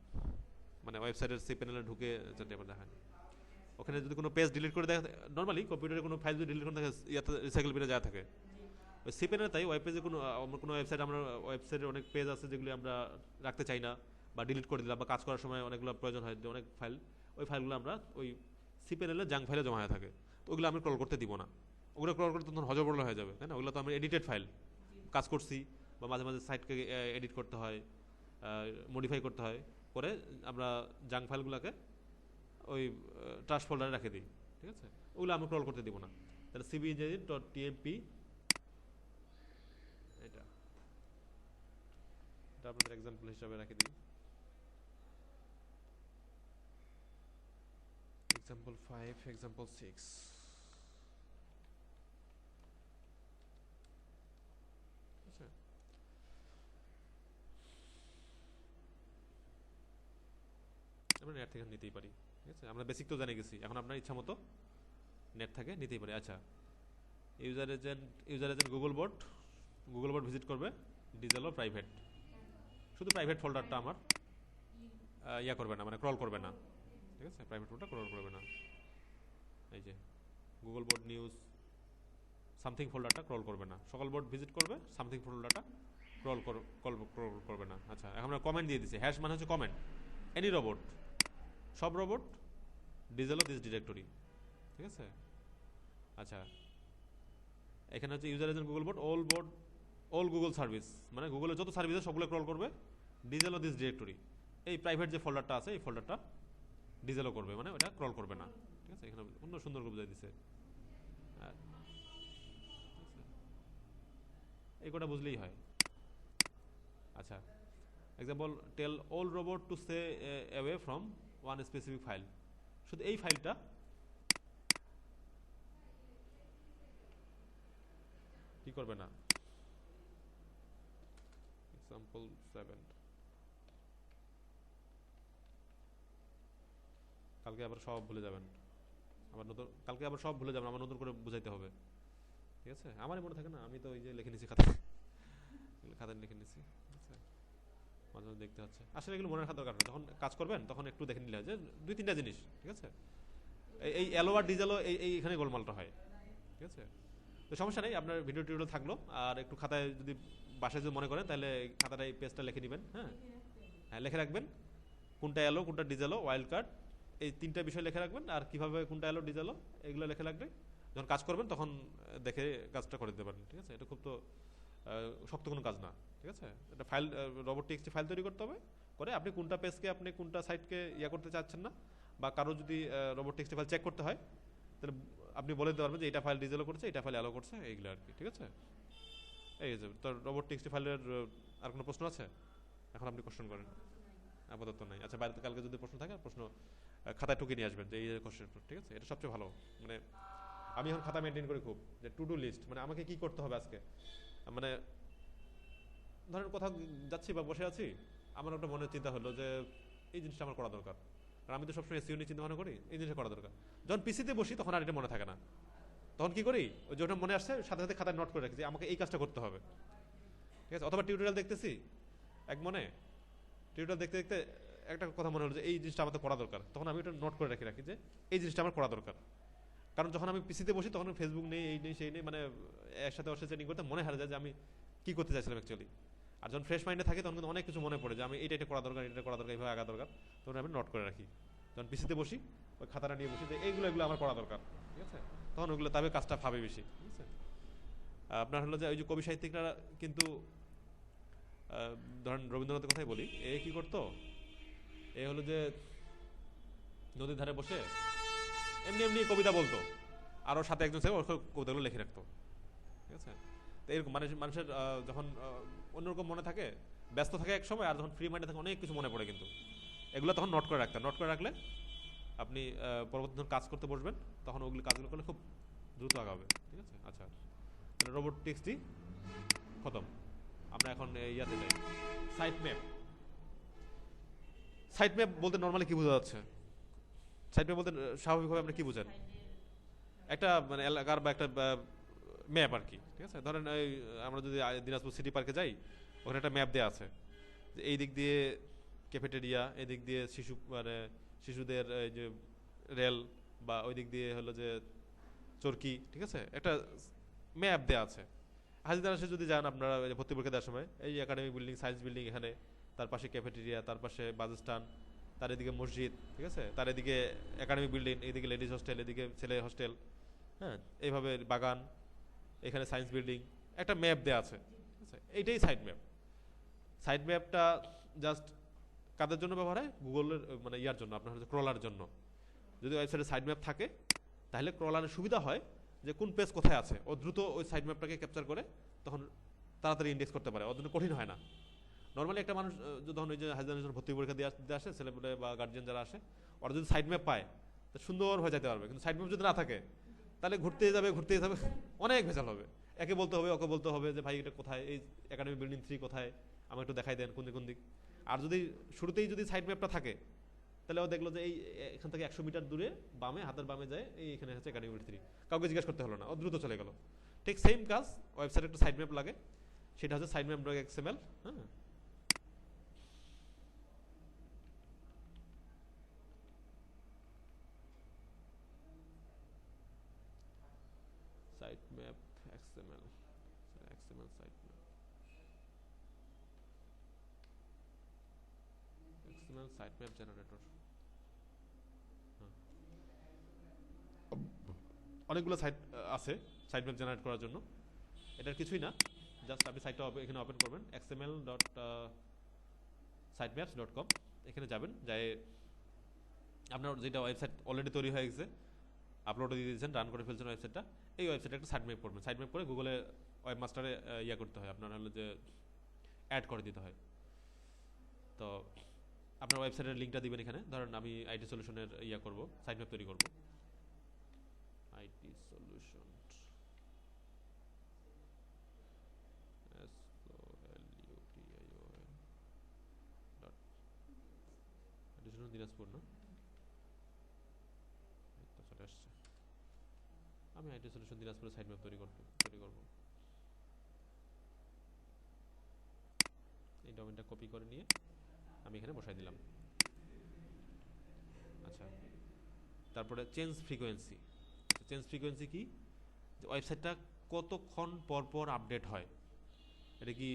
মানে ওয়েবসাইটের cPanel ঢুকে যাতে আমার দেখা হয়নি। ওখানে যদি কোনো পেজ ডিলিট করে দেখা, নর্মালি কম্পিউটারে কোনো ফাইল যদি ডিলিট করে দেখা ইয়াতে রিসাইকেল বিনে যা থাকে ওই cPanel, তাই ওয়েব পেজে কোনো ওয়েবসাইট, আমরা ওয়েবসাইটে অনেক পেজ আছে যেগুলি আমরা রাখতে চাই না বা ডিলিট করে দিলাম, বা কাজ করার সময় অনেকগুলো প্রয়োজন হয় অনেক ফাইল, ওই ফাইলগুলো আমরা ওই cPanel জাঙ্ক ফাইলে জমা হয়ে থাকে, তো ওগুলো আমি ক্রল করতে দিব না। ওগুলো ক্রল করতে তখন হজবরল হয়ে যাবে, তাই না? ওগুলো তো আমি এডিটেড ফাইল কাজ করছি, বা মাঝে মাঝে সাইটকে এডিট করতে হয়, মডিফাই করতে হয়, করে আমরা জাঙ্ক ফাইলগুলোকে ওই ট্রাশ ফোল্ডারে রেখে দিই। ঠিক আছে, ওগুলো আমি ক্রল করতে দিব না। তাহলে cbengine.tmp, এটা আপনাদের এক্সাম্পল হিসাবে রেখে দিই। Example 5, example 6। আচ্ছা, আমরা নেট থেকে নিতেই পারি। ঠিক আছে, আমরা বেসিক তো জেনে গেছি, এখন আপনার ইচ্ছা মতো নেট থেকে নিতেই পারি। আচ্ছা, ইউজার এজেন্ট গুগল বট ভিজিট করবে, ডিজেল প্রাইভেট, শুধু প্রাইভেট ফোল্ডারটা আমার ইয়া করবে না, মানে ক্রল করবে না। ঠিক আছে, প্রাইভেট ফোল্ডার ক্রল করবে না। এই যে গুগল বট নিউজ সামথিং ফোল্ডারটা ক্রল করবে না, সকল বট ভিজিট করবে, সামথিং ফোল্ডারটা ক্রল করবে না। আচ্ছা, এখন আমরা কমেন্ট দিয়ে দিচ্ছি, হ্যাশ মানে হচ্ছে কমেন্ট, এনি রোবট, সব রোবট ডিজেল দিস ডিরেক্টরি। ঠিক আছে, আচ্ছা, এখানে হচ্ছে ইউজার এজেন্ট গুগল বট অল গুগল সার্ভিস, মানে গুগলের যত সার্ভিস আছে সবগুলো ক্রল করবে, ডিজেল দিস ডিরেক্টরি। এই প্রাইভেট যে ফোল্ডারটা আছে এই ফোল্ডারটা ডিজেলও করবে, মানে ওটা ক্রল করবে না। ঠিক আছে, এখানে অন্য সুন্দর করে বুঝাই দিছে, এই কটা বুঝলেই হয়। আচ্ছা, example tell all robot to stay away from one specific file, শুধু এই ফাইলটা কি করবে না। এক্সাম্পল 7, কালকে আবার সব ভুলে যাবেন, কালকে আবার সব ভুলে যাবেন, আমার নতুন করে বুঝাইতে হবে। ঠিক আছে, আমারই মনে থাকে না, আমি তো ওই যে লিখে নিছি খাতায় লিখে নিছি। মাঝে মাঝে দেখতে হচ্ছে, আসলে এগুলো মনে রাখার দরকার নেই, যখন কাজ করবেন তখন একটু দেখে নিলে হয় যে 2-3টা জিনিস। ঠিক আছে, এই এলো আর ডিজেলও এইখানে গোলমালটা হয়। ঠিক আছে, তো সমস্যা নেই, আপনার ভিডিও টিউটোরিয়াল থাকলো, আর একটু খাতায় যদি বাসায় যদি মনে করেন তাহলে খাতাটা এই পেজটা লিখে নেবেন। হ্যাঁ হ্যাঁ, লিখে রাখবেন কোনটা এলো, কোনটা ডিজেলো, ওয়াইল্ড কার্ড, এই 3টা বিষয় লিখে রাখবেন, আর কিভাবে কোনটা এলো ডিজেলো এগুলো লিখে রাখবেন। যখন কাজ করবেন তখন দেখে কাজটা করে দিতে পারেন। ঠিক আছে, এটা খুব তো শক্ত কোনো কাজ না। ঠিক আছে, এটা ফাইল রোবট টেক্সট ফাইল তৈরি করতে হবে, করে আপনি কোনটা পেজকে, আপনি কোনটা সাইটকে ইয়া করতে চাচ্ছেন না, বা কারো যদি রোবট টেক্সট ফাইল চেক করতে হয় তাহলে আপনি বলে দিতে পারবেন যে এটা ফাইল ডিজেলও করছে, এটা ফাইল অ্যালো করছে, এইগুলো আর কি। ঠিক আছে, এই যে তো রোবট টেক্সট ফাইলের আর কোনো প্রশ্ন আছে? এখন আপনি কোশ্চেন করেন। আপাতত নাই। আচ্ছা, বাইরে কালকে যদি প্রশ্ন থাকে প্রশ্ন খাতায় টুকে নিয়ে আসবেন যে এই কোশ্চেন। ঠিক আছে, এটা সবচেয়ে ভালো। মানে আমি এখন খাতা মেনটেন করি খুব, যে টু ডু লিস্ট, মানে আমাকে কি করতে হবে আজকে, মানে ধরেন কোথাও যাচ্ছি বা বসে আছি, আমার একটা মনের চিন্তা হলো যে এই জিনিসটা আমার করা দরকার, কারণ আমি তো সবসময় এসিও নিয়ে চিন্তা ভাবনা করি, এই জিনিসটা করা দরকার। যখন পিসিতে বসি তখন আর এটা মনে থাকে না, তখন কি করি, ওই যেটা মনে আসছে সাথে সাথে খাতায় নোট করে রাখি যে আমাকে এই কাজটা করতে হবে। ঠিক আছে, অথবা টিউটোরিয়াল দেখতেছি এক মনে, টিউটোরিয়াল দেখতে দেখতে একটা কথা মনে হলো যে এই জিনিসটা আমাদের করা দরকার, তখন আমি ওটা নোট করে রাখি যে এই জিনিসটা আমার করা দরকার। কারণ যখন আমি পিসিতে বসি তখন ফেসবুক নেই, এই নেই সেই নেই, মানে একসাথে ওর সাথে চেটিং করতে মনে হারা যায় যে আমি কি করতে চাইছিলাম অ্যাকচুয়ালি। আর যখন ফ্রেশ মাইন্ডে থাকে তখন কিন্তু অনেক কিছু মনে পড়ে যে আমি এটা করা দরকার, এটা করা দরকার, এইভাবে আগা দরকার, তখন আমি নোট করে রাখি। যখন পিসিতে বসি ওই খাতাটা নিয়ে বসি যে এগুলো আমার করা দরকার। ঠিক আছে, তখন ওগুলো তবে কাজটা ভাবে বেশি। ঠিক আছে, আপনার হলো যে ওই যে কবি সাহিত্যিকরা কিন্তু ধরেন রবীন্দ্রনাথের কথাই বলি, এ কি করতো, এ হলো যে নদীর ধারে বসে এমনি এমনি কবিতা বলতো, আরও সাথে একজন ছিল ওর কবিতাগুলো লিখে রাখতো। ঠিক আছে, তো এরকম মানুষের যখন অন্যরকম মনে থাকে, ব্যস্ত থাকে এক সময়, আর যখন ফ্রি মাইন্ডে থাকে অনেক কিছু মনে পড়ে কিন্তু এগুলো তখন নোট করে রাখতে, নোট করে রাখলে আপনি পরবর্তী যখন কাজ করতে বসবেন তখন ওগুলো কাজগুলো করলে খুব দ্রুত আগাবে। ঠিক আছে, আচ্ছা রোবোটিক্সটি খতম। আমরা এখন ইয়াতে যাই, সাইট ম্যাপ। সাইট ম্যাপ বলতে নর্মালি কি বোঝা যাচ্ছে? সাইট ম্যাপ বলতে স্বাভাবিকভাবে আপনি কি বুঝেন? একটা মানে এলাকার বা একটা ম্যাপ আর কি। ঠিক আছে, ধরেন এই আমরা যদি দিনাজপুর সিটি পার্কে যাই, ওখানে একটা ম্যাপ দেওয়া আছে যে এই দিক দিয়ে ক্যাফেটেরিয়া, এই দিক দিয়ে মানে শিশুদের এই যে রেল, বা ওই দিক দিয়ে হলো যে চরকি। ঠিক আছে, একটা ম্যাপ দেওয়া আছে। হাজিদার যদি যান আপনারা ভর্তি পরীক্ষা দেওয়ার সময়, এই একাডেমিক বিল্ডিং, সায়েন্স বিল্ডিং, এখানে তার পাশে ক্যাফেটেরিয়া, তার পাশে বাস স্ট্যান্ড, তার এদিকে মসজিদ। ঠিক আছে, তার এদিকে একাডেমিক বিল্ডিং, এদিকে লেডিস হোস্টেল, এদিকে ছেলে হোস্টেল। হ্যাঁ, এইভাবে বাগান, এখানে সায়েন্স বিল্ডিং, একটা ম্যাপ দেওয়া আছে। ঠিক আছে, এইটাই সাইট ম্যাপ। সাইট ম্যাপটা জাস্ট কাদের জন্য ব্যবহার হয়? গুগলের মানে ইয়ার জন্য, আপনার হচ্ছে ক্রলার জন্য। যদি ওয়েবসাইটে সাইট ম্যাপ থাকে তাহলে ক্রলারের সুবিধা হয় যে কোন পেজ কোথায় আছে, ও দ্রুত ওই সাইট ম্যাপটাকে ক্যাপচার করে তখন তাড়াতাড়ি ইন্ডেক্স করতে পারে, ওর জন্য কঠিন হয় না। নর্মালি একটা মানুষ যখন ওই যে হাজার ভর্তি পরীক্ষা দিয়ে আসে, ছেলেপেলে বা গার্জিয়ান যারা আসে, ওরা যদি সাইট ম্যাপ পায় তো সুন্দর হয়ে যেতে পারবে। কিন্তু সাইট ম্যাপ যদি না থাকে তাহলে ঘুরতে যাবে অনেক ভেজাল হবে। একে বলতে হবে, ওকে বলতে হবে যে ভাই এটা কোথায়, এই একাডেমি বিল্ডিং 3 কোথায়, আমাকে একটু দেখাই দেন কোন দিক কোন দিক। আর যদি শুরুতেই যদি সাইট ম্যাপটা থাকে তাহলে ও দেখলো যে এই এখান থেকে 100 মিটার দূরে বামে, হাতের বামে যায়, এই এখানে হচ্ছে একাডেমি 3, কাউকে জিজ্ঞাসা করতে হলো না, ও দ্রুত চলে গেল। ঠিক সেম কাজ ওয়েবসাইটে একটা সাইট ম্যাপ লাগে, সেটা হচ্ছে সাইট ম্যাপ ডট এক্সএমএল। হ্যাঁ, site map XML, XML site map, XML site map generator. অনেকগুলো সাইট আছে সাইট ম্যাপ জেনারেট করার জন্য। এটার কিছুই না, জাস্ট আপনি সাইটটা এখানে ওপেন করবেন, এক্সএমএল ডট সাইটম্যাপস ডট কম। এখানে যাবেন, যাই আপনার যেটা ওয়েবসাইট অলরেডি তৈরি হয়ে গেছে, আপলোড দিয়ে দিয়েছেন, রান করে ফেলছেন ওয়েবসাইটটা, এই ওয়েবসাইটে একটা সাইট ম্যাপ করবেন। সাইট ম্যাপ করে গুগলে ওয়েব মাস্টারে ইয়া করতে হয়, আপনার হলো যে অ্যাড করে দিতে হয়। তো আপনার ওয়েবসাইটের লিঙ্কটা দিবেন এখানে। ধরেন আমি আইটি সলিউশনের ইয়া করব, সাইট ম্যাপ তৈরি করব, আইটি সলিউশন দিনাজপুর না, চলে আসছে। আমি আইটি সলিউশন দিনাজপুরের সাইট ম্যাপ তৈরি করব। এই ডোমেনটা কপি করে নিয়ে আমি এখানে বসাই দিলাম। আচ্ছা, তারপরে চেঞ্জ ফ্রিকোয়েন্সি। চেঞ্জ ফ্রিকোয়েন্সি কি? যে ওয়েবসাইটটা কতক্ষণ পর পর আপডেট হয়, এটা কি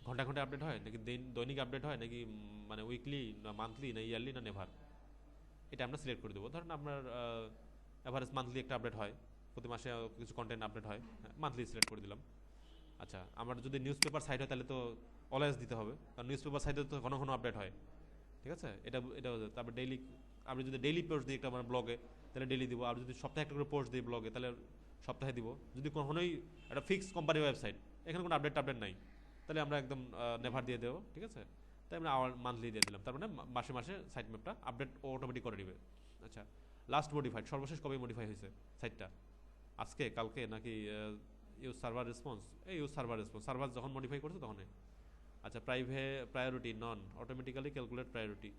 ঘন্টা ঘন্টা আপডেট হয়, নাকি দৈনিক আপডেট হয়, নাকি মানে উইকলি না মান্থলি না ইয়ারলি না নেভার, এটা আমরা সিলেক্ট করে দেবো। ধরেন আপনার অ্যাভারেজ মান্থলি একটা আপডেট হয়, প্রতি মাসে কিছু কন্টেন্ট আপডেট হয়, মান্থলি সিলেক্ট করে দিলাম। আচ্ছা, আমার যদি নিউজ পেপার সাইট হয় তাহলে তো অলওয়েজ দিতে হবে, কারণ নিউজ পেপার সাইটে তো ঘন ঘন আপডেট হয়। ঠিক আছে, এটা এটা তারপর ডেইলি, আপনি যদি ডেইলি পোস্ট দিই একটা আমার ব্লগে তাহলে ডেইলি দিব, আর যদি সপ্তাহে একটা করে পোস্ট দিই ব্লগে তাহলে সপ্তাহে দিব। যদি কখনোই একটা ফিক্স কোম্পানি ওয়েবসাইট, এখানে কোনো আপডেট নেই, তাহলে আমরা একদম নেভার দিয়ে দেবো। ঠিক আছে, তাই আমরা আওয়ার মান্থলি দিয়ে দিলাম, তার মানে মাসে মাসে সাইট ম্যাপটা আপডেট অটোমেটিক করে দিবে। আচ্ছা, লাস্ট মডিফাইড, সর্বশেষ কবে মডিফাই হয়েছে সাইটটা, আজকে, কালকে, নাকি ইউজ সার্ভার রেসপন্স, এই ইউজ সার্ভার রেসপন্স, সার্ভার যখন মডিফাই করছে তখনই। আচ্ছা, priority none, automatically calculate priority,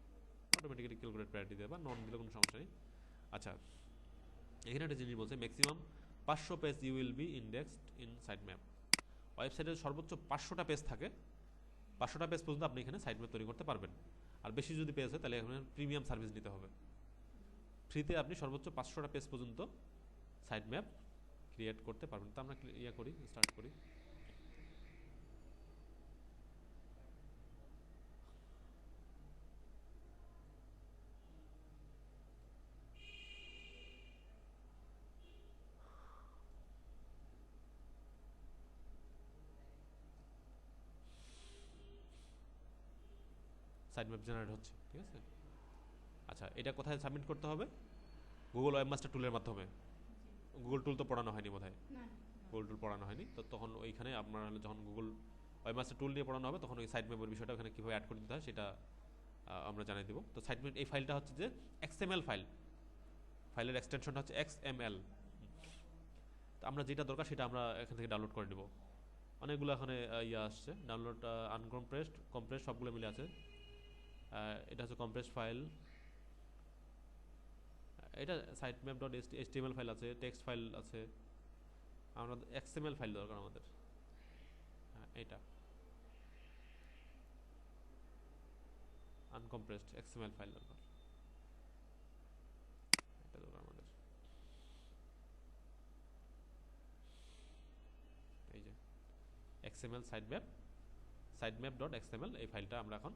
automatically calculate priority দেবে, বা নন দিলে কোনো সমস্যা নেই। আচ্ছা, এখানে একটা জিনিস বলছে, maximum 500 page you will be indexed in site map. ওয়েবসাইটের সর্বোচ্চ 500টা পেজ থাকে, 500টা পেজ পর্যন্ত আপনি এখানে সাইট ম্যাপ তৈরি করতে পারবেন। আর বেশি যদি পেজ হয় তাহলে এখানে প্রিমিয়াম সার্ভিস নিতে হবে। ফ্রিতে আপনি সর্বোচ্চ 500টা পেজ পর্যন্ত সাইট ম্যাপ ক্রিয়েট করতে পারবেন। তো আমরা স্টার্ট করি। সাইট ম্যাপ জেনারেট হচ্ছে। ঠিক আছে, আচ্ছা, এটা কোথায় সাবমিট করতে হবে? গুগল ওয়েবমাস্টার টুলের মাধ্যমে। গুগল টুল তো পড়ানো হয়নি বোধহয়। গুগল টুল পড়ানো হয়নি, তো তখন ওইখানে আপনার হলে যখন গুগল ওয়েবমাস্টার টুল নিয়ে পড়ানো হবে তখন ওই সাইট ম্যাপের বিষয়টা ওখানে কীভাবে অ্যাড করে দিতে হয় সেটা আমরা জানিয়ে দেবো। তো সাইট ম্যাপ এই ফাইলটা হচ্ছে যে XML ফাইল, ফাইলের এক্সটেনশনটা হচ্ছে XML। তো আমরা যেটা দরকার সেটা আমরা এখান থেকে ডাউনলোড করে নেব। অনেকগুলো এখানে ইয়ে আসছে, ডাউনলোড আনকম্প্রেসড কম্প্রেস সবগুলো মিলে আছে। এটা হচ্ছে কম্প্রেস ফাইল, এটা site map dot HTML file আছে, টেক্সট ফাইল আছে, আমরা XML ফাইল দরকার আমাদের। এটা আনকম্প্রেসড XML ফাইল দরকার, এটা দরকার আমাদের। এই যে XML site map dot XML, এই ফাইলটা আমরা এখন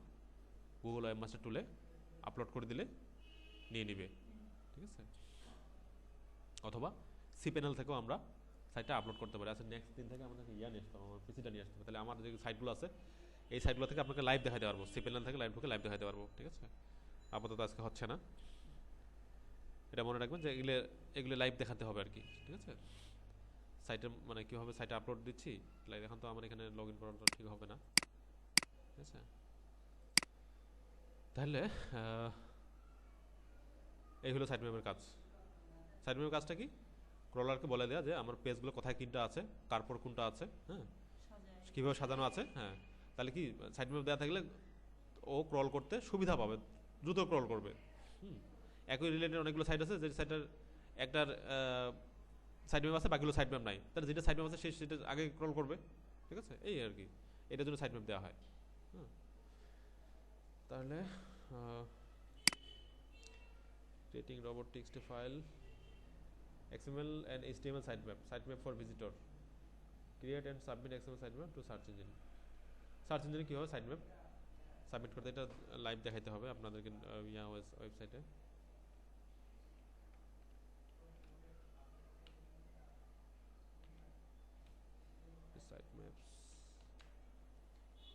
গুগল ওয়েবমাস্টার টুলে আপলোড করে দিলে নিয়ে নিবে, ঠিক আছে? অথবা সিপ্যানেল থেকেও আমরা সাইটটা আপলোড করতে পারি। আচ্ছা, নেক্সট দিন থেকে আমাদেরকে ইয়া নিয়ে আসতে হবে, আমার পিসিটা নিয়ে আসতে হবে, তাহলে আমার যে সাইটগুলো আছে এই সাইটগুলো থেকে আপনাকে লাইভ দেখাতে পারবো, সিপ্যানেল থেকে লাইভ দেখাতে পারবো, ঠিক আছে? আপাতত আজকে হচ্ছে না, এটা মনে রাখবেন যে এগুলো লাইভ দেখাতে হবে আর কি, ঠিক আছে? সাইটে মানে কীভাবে সাইটে আপলোড দিচ্ছি লাইভ, এখন তো আমার এখানে লগ ইন করাটা ঠিক হবে না, ঠিক আছে? তাহলে এই হলো সাইট ম্যাপের কাজ। সাইট ম্যাপের কাজটা কি? ক্রলারকে বলে দেওয়া যে আমার পেজগুলো কোথায় কোনটা আছে, কার পর কোনটা আছে, হ্যাঁ, কীভাবে সাজানো আছে, হ্যাঁ। তাহলে কি সাইট ম্যাপ দেওয়া থাকলে ও ক্রল করতে সুবিধা পাবে, দ্রুত ক্রল করবে। একই রিলেটেড অনেকগুলো সাইট আছে যে সাইটের একটার সাইট ম্যাপ আছে, বাকিগুলো সাইট ম্যাপ নাই, তাহলে যেটা সাইট ম্যাপ আছে সেটা আগে ক্রল করবে, ঠিক আছে? এই আর কি, এটার জন্য সাইট ম্যাপ দেওয়া হয়। তাহলে creating robot text file, XML and HTML sitemap for visitor, create and submit XML sitemap to search engine। Search ইঞ্জিনে কীভাবে সাইটম্যাপ সাবমিট করতে, এটা লাইভ দেখাইতে হবে আপনাদেরকে ওয়েবসাইটে। সাইটম্যাপস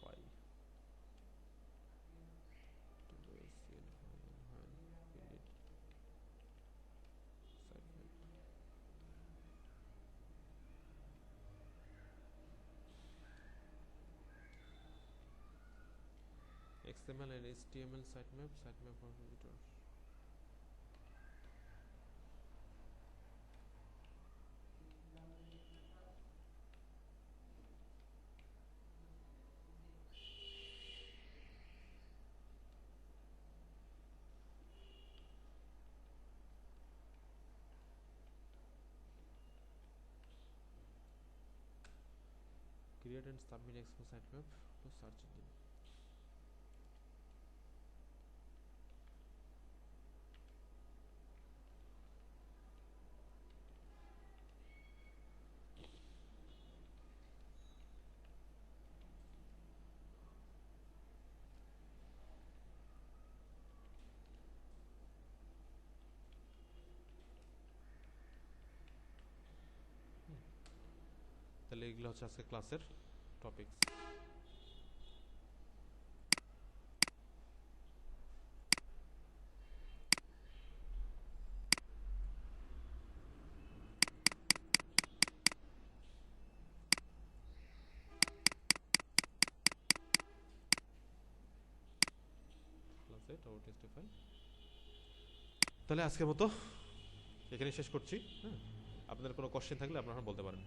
file XML and HTML sitemap for visitor। Create and submit XML sitemap to search engine। তাহলে এগুলো হচ্ছে আজকে ক্লাসের টপিকস। তাহলে আজকের মতো এখানে শেষ করছি। হ্যাঁ, আপনাদের কোনো কোশ্চেন থাকলে আপনারা বলতে পারেন।